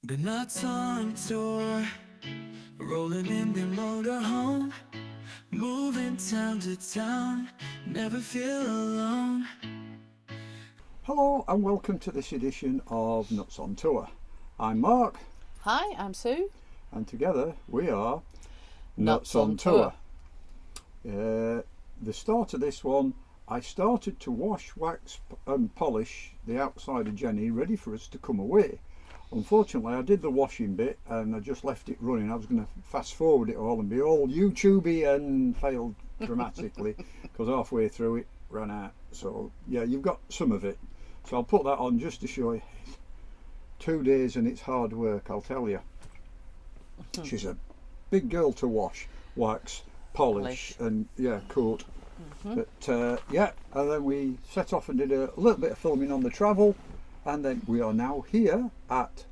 The nuts on tour, rolling in their motorhome, moving town to town, never feel alone. Hello and welcome to this edition of Nuts on Tour. I'm Mark. Hi, I'm Sue. And together we are Nuts on Tour. The start of this one, I started to wash, wax and polish the outside of Genny, ready for us to come away. Unfortunately, I did the washing bit and I just left it running. I was going to fast forward it all and be all YouTubey and failed dramatically because halfway through it ran out. So yeah, you've got some of it. So I'll put that on just to show you. 2 days and it's hard work, I'll tell you. She's a big girl to wash, wax, polish and yeah, coat. But yeah, and then we set off and did a little bit of filming on the travel, and then we are now here at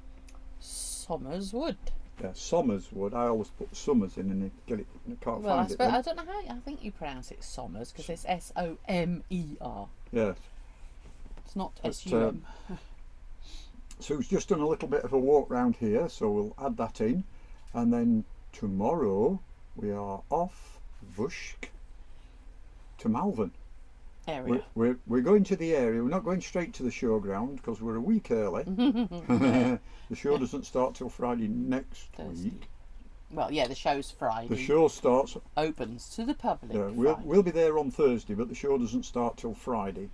Somerswood. Yeah, Somerswood. I always put Summers in and get it, I can't find it. I don't know how. I think you pronounce it Somers because it's S-O-M-E-R. Yes. It's not S-U-M. Sue's just done a little bit of a walk round here, so we'll add that in, and then tomorrow we are off Vushk to Malvern. Area. We're going to the area. We're not going straight to the showground because we're a week early. The show doesn't start till Friday next week. Well, yeah, the show's Friday. The show starts opens to the public. Yeah, we'll be there on Thursday, but the show doesn't start till Friday.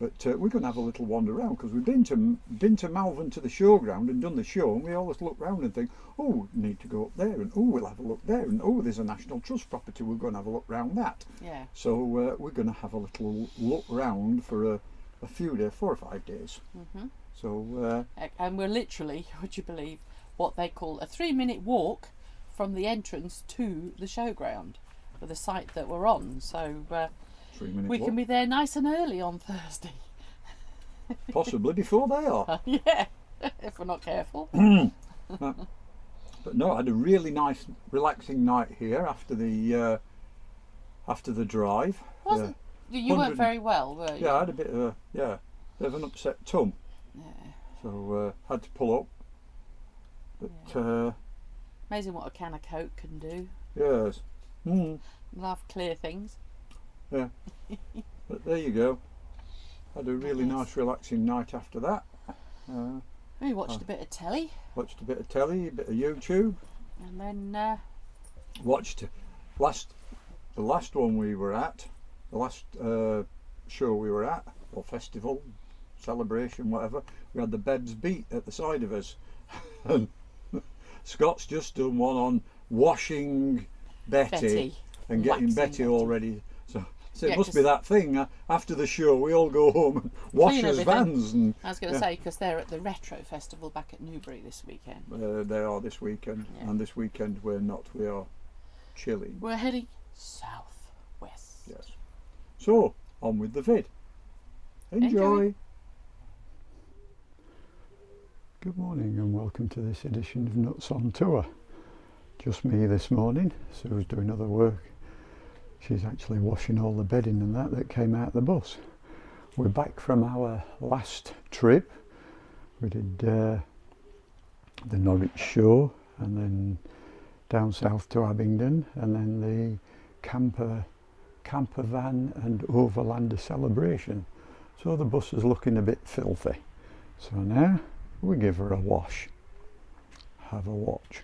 But we're going to have a little wander around because we've been to Malvern to the showground and done the show, and we always look round and think, oh, we need to go up there, and oh, we'll have a look there, and oh, there's a National Trust property, we're going to have a look round that. Yeah. So we're going to have a little look round for a few days, 4 or 5 days. So and we're literally, would you believe, what they call a 3-minute walk from the entrance to the showground, for the site that we're on. So. We can be there nice and early on Thursday. Possibly before they are. Yeah, if we're not careful. But no, I had a really nice, relaxing night here after the drive. You weren't very well, were you? Yeah, I had a bit of an upset tum. Yeah. So had to pull up. But amazing what a can of Coke can do. Yes. Love clear things. Yeah, but there you go. Had a really nice relaxing night after that. We watched a bit of telly. Watched a bit of telly, a bit of YouTube. And then watched the last one we were at, the last show we were at, or festival, celebration, whatever. We had the Bebs Beat at the side of us. And Scott's just done one on washing Betty. And getting Betty all ready. So it must be that thing. After the show, we all go home and wash his vans. And I was going to say, because they're at the Retro Festival back at Newbury this weekend. They are this weekend, and this weekend we're not. We are chilling. We're heading south-west. Yes. So, on with the vid. Enjoy. Good morning and welcome to this edition of Nuts on Tour. Just me this morning. Sue's doing other work. She's actually washing all the bedding and that came out the bus. We're back from our last trip. We did the Norwich show and then down south to Abingdon and then the camper van and overlander celebration. So the bus is looking a bit filthy. So now we give her a wash. Have a watch.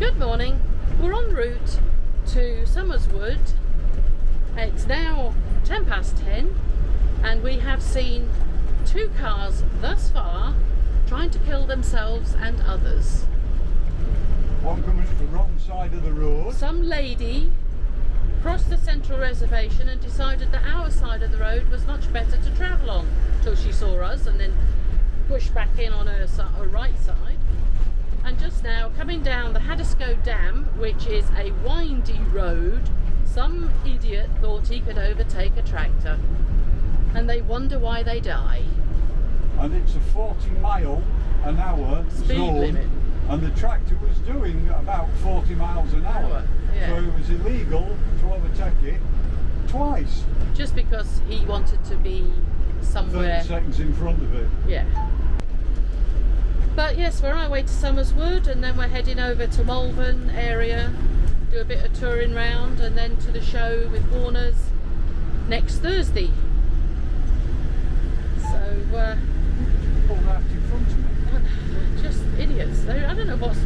Good morning. We're en route to Somerswood. It's now 10:10 and we have seen 2 cars thus far trying to kill themselves and others. One coming up the wrong side of the road. Some lady crossed the central reservation and decided that our side of the road was much better to travel on till she saw us and then pushed back in on her right side. And just now, coming down the Haddiscoe Dam, which is a windy road, some idiot thought he could overtake a tractor. And they wonder why they die. And it's a 40-mile-an-hour Speed zone, limit. and the tractor was doing about 40 miles an hour. Yeah. So it was illegal to overtake it twice. Just because he wanted to be somewhere. 30 seconds in front of it. Yeah. But yes, we're on our way to Somerswood and then we're heading over to Malvern area, do a bit of touring round and then to the show with Warner's next Thursday. So, Pulled out in front of me. just idiots. I don't know what's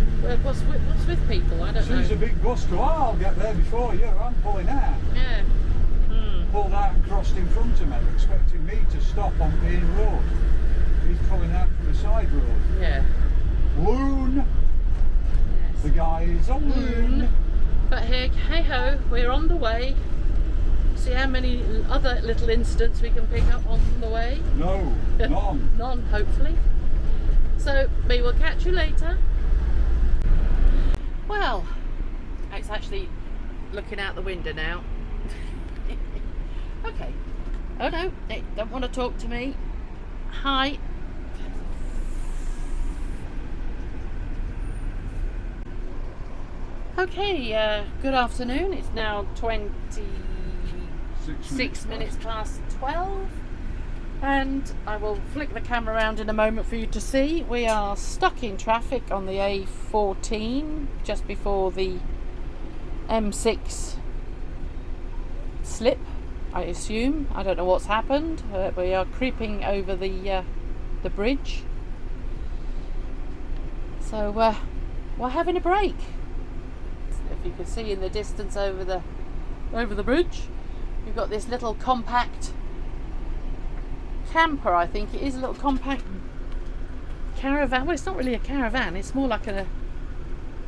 with people, I don't know. Sees a big bus go, I'll get there before you, I'm pulling out. Yeah. Pulled out and crossed in front of me, expecting me to stop on Bean Road. He's pulling out from the side road. Yeah. Loon! Yes. The guy is a loon. But hey ho, we're on the way. See how many other little incidents we can pick up on the way. No, none. None, hopefully. So, we will catch you later. Well, it's actually looking out the window now. Okay. Oh no, they don't want to talk to me. Hi. Okay, good afternoon. It's now 26 minutes past 12 and I will flick the camera around in a moment for you to see. We are stuck in traffic on the A14 just before the M6 slip, I assume. I don't know what's happened. We are creeping over the bridge. So we're having a break. If you can see in the distance over the bridge, you've got this little compact camper, I think it is, a little compact caravan. Well, it's not really a caravan, it's more like a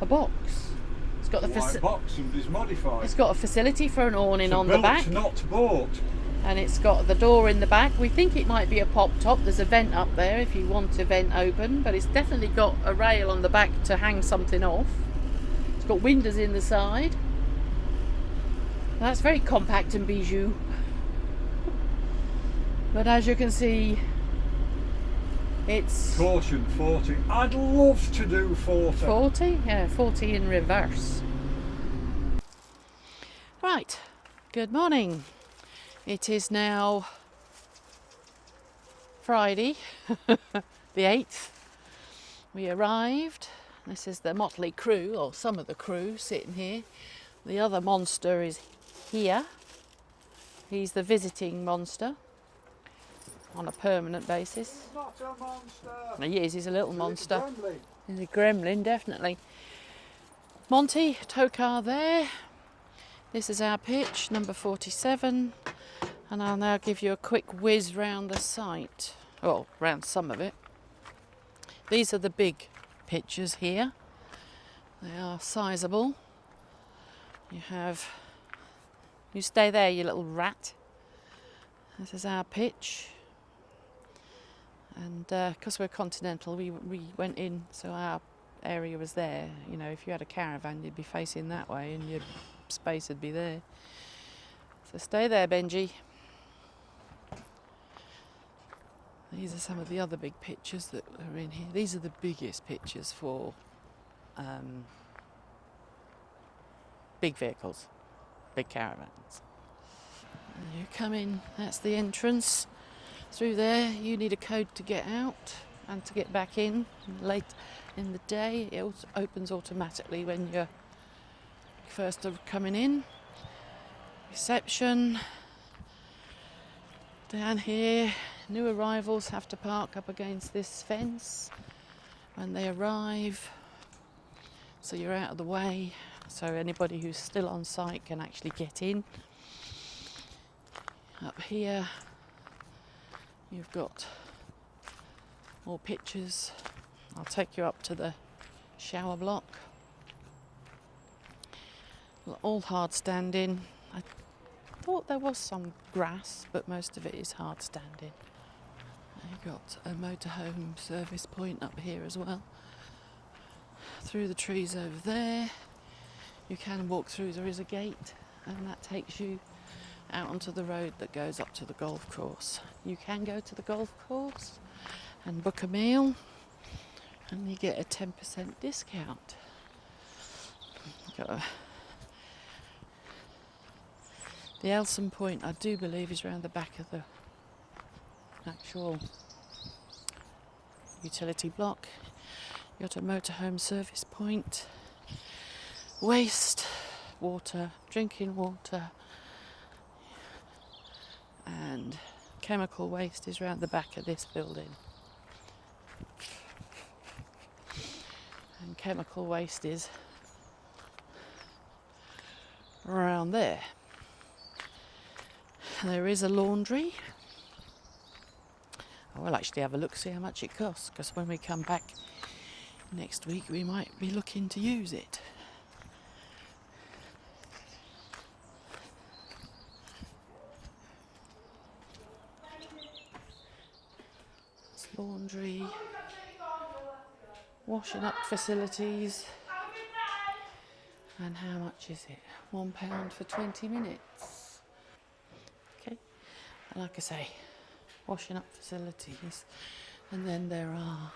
box. It's got the box and is modified. It's got a facility for an awning on the back. Not bought. And it's got the door in the back. We think it might be a pop top. There's a vent up there if you want a vent open, but it's definitely got a rail on the back to hang something off. It's got windows in the side. That's very compact and bijou. But as you can see, it's Caution 40. I'd love to do 40. 40? Yeah, 40 in reverse. Right, good morning. It is now Friday, the 8th. We arrived. This is the motley crew, or some of the crew sitting here. The other monster is here. He's the visiting monster on a permanent basis. He's not a monster. He is, he's a little monster. Gremlin. He's a gremlin, definitely. Monty, tow car there. This is our pitch, number 47. And I'll now give you a quick whiz round the site. Well, round some of it. These are the big pitches here. They are sizable. You stay there, you little rat. This is our pitch. And because we're continental, we went in, so our area was there. You know, if you had a caravan, you'd be facing that way and your space would be there. So stay there, Benji. These are some of the other big pictures that are in here. These are the biggest pictures for big vehicles, big caravans. You come in, that's the entrance. Through there, you need a code to get out and to get back in. Late in the day, it also opens automatically when you're first coming in. Reception. Down here, new arrivals have to park up against this fence when they arrive. so you're out of the way, so anybody who's still on site can actually get in. Up here you've got more pictures. I'll take you up to the shower block. All hard standing. I thought there was some grass, but most of it is hard standing. You've got a motorhome service point up here as well. Through the trees over there. You can walk through, there is a gate, and that takes you out onto the road that goes up to the golf course. You can go to the golf course and book a meal, and you get a 10% discount. The Elson point, I do believe, is around the back of the actual utility block. You've got a motorhome service point. Waste, water, drinking water, and chemical waste is around the back of this building. And chemical waste is around there. There is a laundry. I will actually have a look, see how much it costs, because when we come back next week we might be looking to use it. It's laundry, washing up facilities. And how much is it? £1 for 20 minutes. Okay, and like I say, washing up facilities, and then there are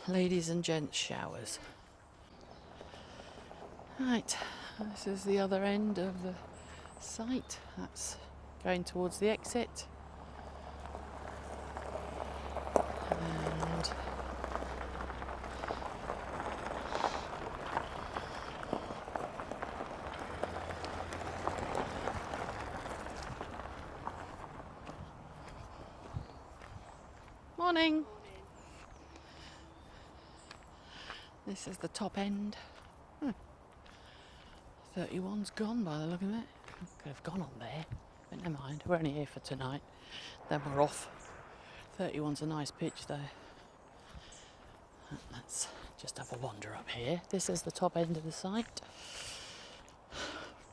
ladies and gents showers. Right, this is the other end of the site. That's going towards the exit. And morning. This is the top end. 31's gone by the look of it. Could have gone on there, but never mind. We're only here for tonight. Then we're off. 31's a nice pitch though. Let's just have a wander up here. This is the top end of the site.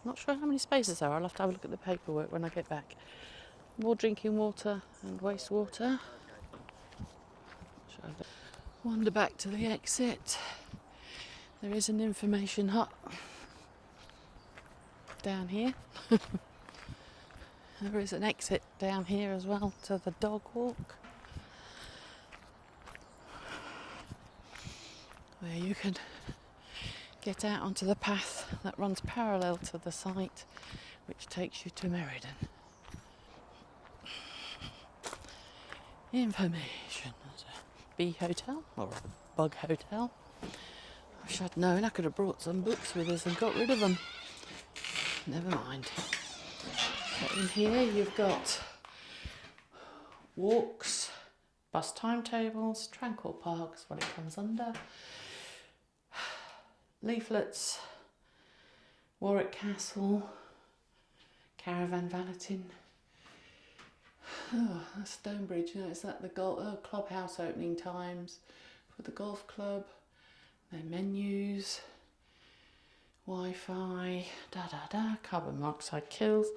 Not sure how many spaces there are. I'll have to have a look at the paperwork when I get back. More drinking water and wastewater. Wander back to the exit. There is an information hut down here. There is an exit down here as well to the dog walk, where you can get out onto the path that runs parallel to the site, which takes you to Meriden. Information. There's a bee hotel, or a bug hotel. I should have known. I could have brought some books with us and got rid of them. Never mind. But in here you've got walks, bus timetables, tranquil parks, what it comes under, leaflets, Warwick Castle, caravan valeting. Oh, that's Stonebridge. You know, is that the clubhouse opening times for the golf club? Their menus, Wi-Fi, carbon monoxide kills,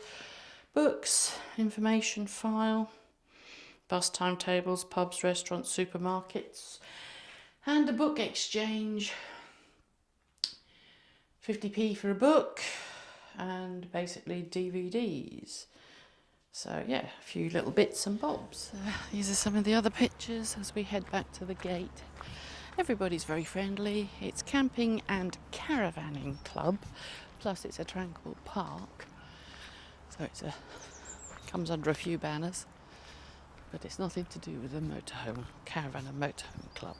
books, information file, bus timetables, pubs, restaurants, supermarkets, and a book exchange. 50p for a book, and basically DVDs. So yeah, a few little bits and bobs. These are some of the other pictures as we head back to the gate. Everybody's very friendly. It's camping and caravanning club, plus it's a tranquil park. So it's comes under a few banners, but it's nothing to do with the motorhome, caravan and motorhome club.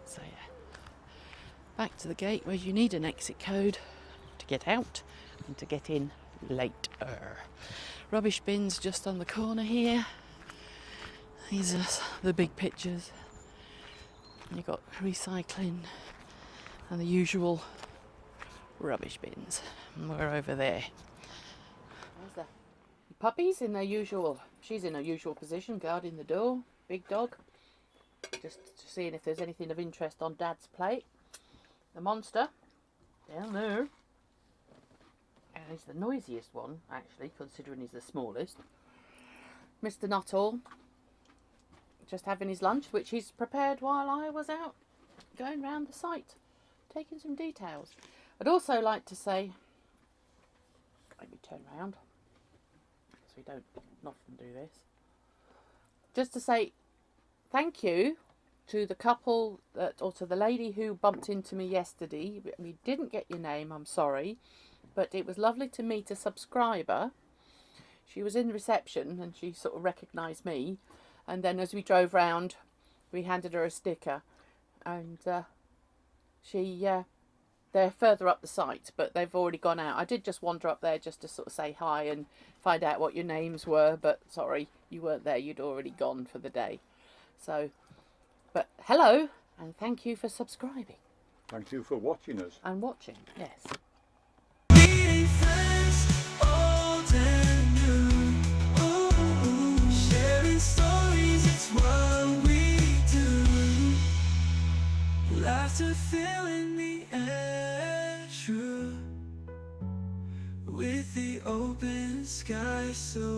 So yeah, back to the gate where you need an exit code to get out and to get in later. Rubbish bins just on the corner here. These are the big pictures. You've got recycling, and the usual rubbish bins. And we're over there. There's the puppies in their usual, she's in her usual position, guarding the door, big dog. Just seeing if there's anything of interest on Dad's plate. The monster, down there. And he's the noisiest one, actually, considering he's the smallest. Mr. Nuttall, just having his lunch, which he's prepared while I was out going round the site, taking some details. I'd also like to say, let me turn round, because we don't often do this, just to say thank you to the couple, or to the lady who bumped into me yesterday. We didn't get your name, I'm sorry, but it was lovely to meet a subscriber. She was in reception and she sort of recognised me, and then as we drove round we handed her a sticker, and they're further up the site, but they've already gone out. I did just wander up there just to sort of say hi and find out what your names were, but sorry, you weren't there, you'd already gone for the day. So, but hello, and thank you for subscribing. Thank you for watching us. And watching, yes. Meeting friends, old and new. Ooh, sharing stories, it's what we do. Laughter filling the air, true. With the open sky so